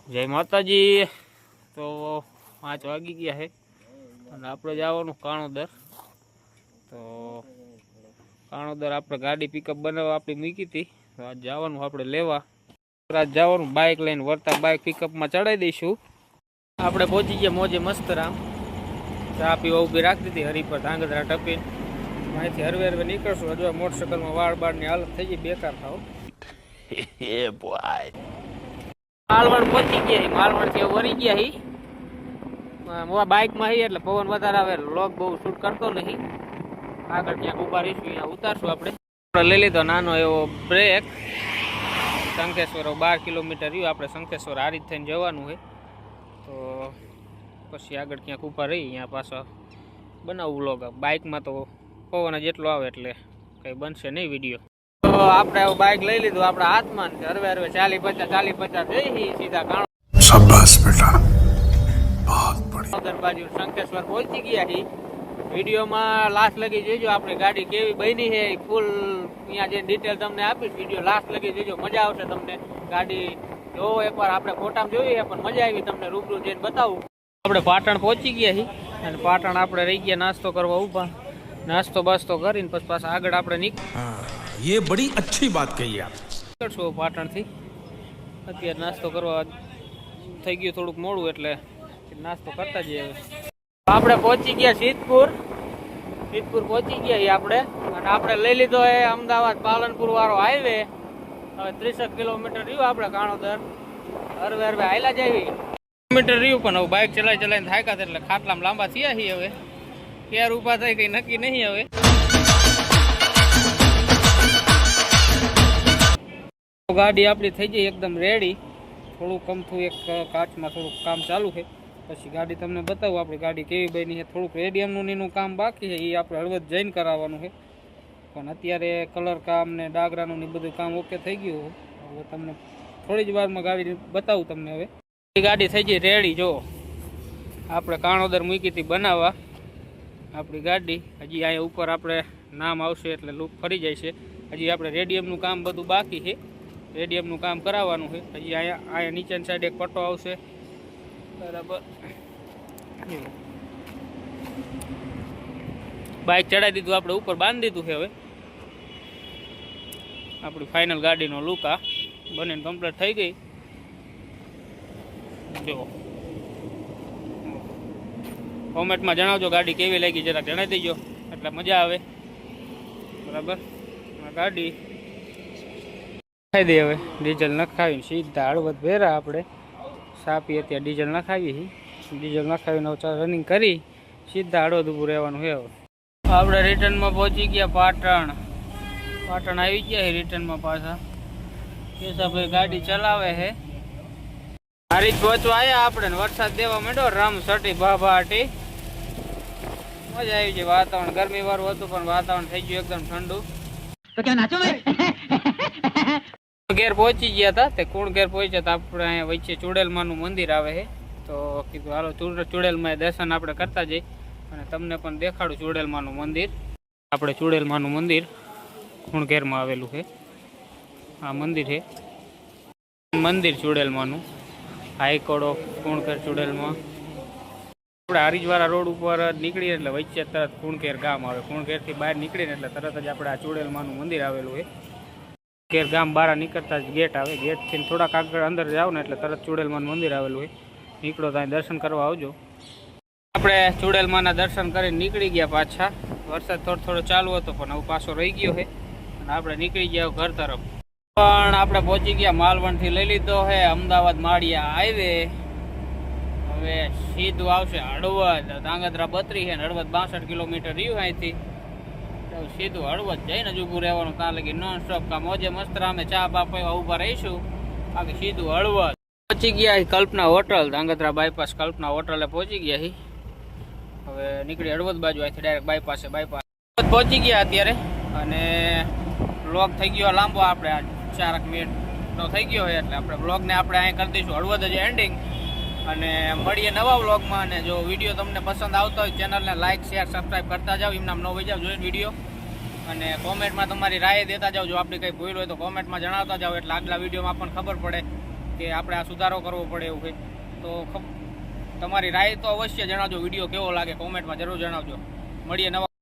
જય માતાજી। તો 5 વાગી ગયા છે અને આપણે જવાનું કાણોદર। તો કાણોદર આપણે ગાડી પિકઅપ બનાવવા આપણી મૂકી હતી, તો આજ જવાનું આપણે લેવા। આજ જવાનું બાઇક લઈને વળતા બાઇક પિકઅપમાં ચડાવી દઈશું। આપણે પહોંચી ગયા મોજે મસ્તરામ। ચા પીવા ઊભી રાખી દીધી હરી પર ધાંગધ્રા ટપીને। અહીંથી હરવે હરવે નીકળશું। હજુ મોટરસાઇકલમાં વાળ બાળની હાલત થઈ ગઈ બેકાર થાવ। માલવણ પહોંચી ગયા, માલવણ થી વળી ગયા હી બાઇકમાં હી એટલે પવન વધારે આવે, લોક બહુ શૂટ કરતો નહીં। આગળ ક્યાંક ઉભા રહીશું, અહીંયા ઉતારશું આપણે। લઈ લીધો નાનો એવો બ્રેક। શંખેશ્વર 12 કિલોમીટર રહ્યું, આપણે શંખેશ્વર આ રીત થઈને જવાનું છે। તો પછી આગળ ક્યાંક ઉભા રહી, અહીંયા પાછો બનાવવું વ્લોગ। બાઇકમાં તો પવન જેટલો આવે એટલે કંઈ બનશે નહીં વિડીયો। તો આપણે બાઇક લઈ લીધું આપણા હાથમાં, હરવે હરવે 40-50 જઈ સીધા કાણો। શાબાશ બેટા, બહુત બઢિયા। બાજુ શંખેશ્વર પહોંચી ગયા છીએ। વિડીયોમાં લાસ્ટ લગી જોજો આપણી ગાડી કેવી બની છે, ફૂલ અહીંયા જે ડિટેલ તમને આપીશ। વિડીયો લાસ્ટ લગી જોજો, મજા આવશે તમને। ગાડી જોવો એકવાર, આપણે ફોટામાં જોઈ પણ મજા આવી, તમને રૂબરૂ જઈને બતાવું। આપણે પાટણ પહોંચી ગયા છીએ અને પાટણ આપણે રહી ગયા નાસ્તો કરવા ઊભા। નાસ્તો બાસ્તો કરીને પછી પાછા આગળ આપણે ये बड़ी अच्छी बात कही आप। નીકળશું પાટણથી। અત્યારે નાસ્તો કરવા થઈ ગયું થોડુંક મોડું, એટલે નાસ્તો કરતા જઈએ। આપણે પહોંચી ગયા સિદ્ધપુર પહોંચી ગયા આપણે, અને આપણે લઈ લીધો એ અમદાવાદ પાલનપુર વાળો હાઈવે। હવે 30 કિલોમીટર રહ્યું આપણે કાણોદર, હરવે હરવે હાયલા જઈએ। કિલોમીટર રહ્યું પણ હવે બાઇક ચલાવીને થાક્યા એટલે ખાટલામાં લાંબા થયા છીએ। હવે ક્યારે ઊભા થાય કંઈ નક્કી નહીં। હવે ગાડી આપણી થઈ ગઈ એકદમ રેડી। થોડું કમથું એક કાચમાં થોડુંક કામ ચાલુ છે, પછી ગાડી તમને બતાવું આપણી ગાડી કેવી બની છે। થોડુંક રેડિયમનું એનું કામ બાકી છે, એ આપણે હળવદ જઈને કરાવવાનું છે। પણ અત્યારે કલર કામ ને ડાગરાનું ને બધું કામ ઓકે થઈ ગયું। હવે તમને થોડી જ વારમાં ગાડી બતાવું તમને। હવે ગાડી થઈ ગઈ રેડી। જો આપણે કાણોદર મૂકી હતી બનાવવા આપણી ગાડી, હજી અહીંયા ઉપર આપણે નામ આવશે એટલે લુક ફરી જાય છે। હજી આપણે રેડિયમનું કામ બધું બાકી છે, રેડિયમનું કામ કરાવવાનું છે। હજી અહીંયા નીચેની સાઈડ એક પટ્ટો આવશે, બરાબર। બાઇક ચડાવી દીધું આપણે, ઉપર બાંધી દીધું છે। હવે આપણી ફાઇનલ ગાડીનો લુક આ બનીને કમ્પ્લીટ થઈ ગઈ। જો કોમેન્ટમાં જણાવજો ગાડી કેવી લાગી, જરા જણાવી દેજો એટલે મજા આવે, બરાબર। આ ગાડી ખાઈ દે। હવે ડીઝલ નખાવીને સીધા હળવદ ભેરા આપણે સાપી અત્યારે ડીઝલ નખાવી, ડીઝલ નખાવીને રનિંગ કરી સીધા હળવદ ઊભું રહેવાનું છે। હવે આપણે રિટર્નમાં પહોંચી ગયા પાટણ આવી ગયા રિટર્નમાં પાછા। કેશાભાઈ ગાડી ચલાવે છે, હારી જ પહોંચવા આવ્યા આપણે, વરસાદ દેવા માંડ્યો રમ સટી ભાભાટી, મજા આવી ગઈ। વાતાવરણ ગરમી વાળું હતું પણ વાતાવરણ થઈ ગયું એકદમ ઠંડુ। તો ક્યાં નાચો ઘેર પહોંચી ગયા હતા, તે કુણ ઘેર પહોંચ્યા હતા આપણે અહીંયા વચ્ચે ચુડેલમાનું મંદિર આવે છે। તો કીધું હાલો ચુડેલમાં દર્શન આપણે કરતા જઈએ અને તમને પણ દેખાડું ચુડેલમાનું મંદિર। આપણે ચુડેલમાનું મંદિર કુણઘેરમાં આવેલું છે, આ મંદિર છે, મંદિર ચુડેલમાનું, હાઈકોર્ટ ઓફ કુણઘેર ચુડેલમાં। આપણે હરીજવાળા રોડ ઉપર નીકળીએ એટલે વચ્ચે તરત કુણઘેર ગામ આવે। કુણઘેરથી બહાર નીકળીને એટલે તરત જ આપણે આ ચુડેલમાનું મંદિર આવેલું છે। કુણઘેર ગામ બહાર નીકળતા જ ગેટ આવે, ગેટથી થોડાક આગળ અંદર જાવ ને એટલે તરત ચુડેલમાનું મંદિર આવેલું છે। નીકળો ત્યાં દર્શન કરવા આવજો। આપણે ચુડેલમાના દર્શન કરીને નીકળી ગયા પાછા। વરસાદ થોડો ચાલુ હતો પણ હવે પાછો રહી ગયો છે અને આપણે નીકળી ગયા ઘર તરફ। પણ આપણે પહોંચી ગયા માલવણથી લઈ લીધો છે અમદાવાદ માળિયા હાઈવે। હવે સીધું આવશે હળવદ, ધાંગધ્રા 32 છે ને હળવદ 62 કિલોમીટર રહ્યું અહીંથી। સીધું હળવદ જઈને જ ઊભું રહેવાનું, ત્યાં લગી નોન સ્ટોપ કામ મોજે મસ્તરામે ચા બા પીવા ઊભા રહીશું, બાકી સીધું હળવદ પહોંચી ગયા। કલ્પના હોટલ, ધાંગધ્રા બાયપાસ કલ્પના હોટલે પહોંચી ગયા છીએ। હવે નીકળી હળવદ બાજુ, અહીંથી ડાયરેક્ટ બાયપાસ પહોંચી ગયા અત્યારે। અને બ્લોગ થઈ ગયો લાંબો, આપણે 4 મિનિટનો થઈ ગયો હોય એટલે આપણે બ્લોગને આપણે અહીં કરી દઈશું હળવદ જ એન્ડિંગ। અને મળીએ નવા વ્લોગમાં। અને જો વિડીયો તમને પસંદ આવતો હોય ચેનલને લાઇક શેર સબસ્ક્રાઈબ કરતા જાઓ, એમનામ ન વહી જાઓ જોઈને વિડીયો। અને કોમેન્ટમાં તમારી રાય દેતા જાઓ, જો આપણી કંઈ ભૂલ હોય તો કોમેન્ટમાં જણાવતા જાઓ એટલે આગલા વિડીયોમાં આપણને ખબર પડે કે આપણે આ સુધારો કરવો પડે એવું કંઈ. તો તમારી રાય તો અવશ્ય જણાવજો. વિડીયો કેવો લાગે કોમેન્ટમાં જરૂર જણાવજો. મળીએ નવા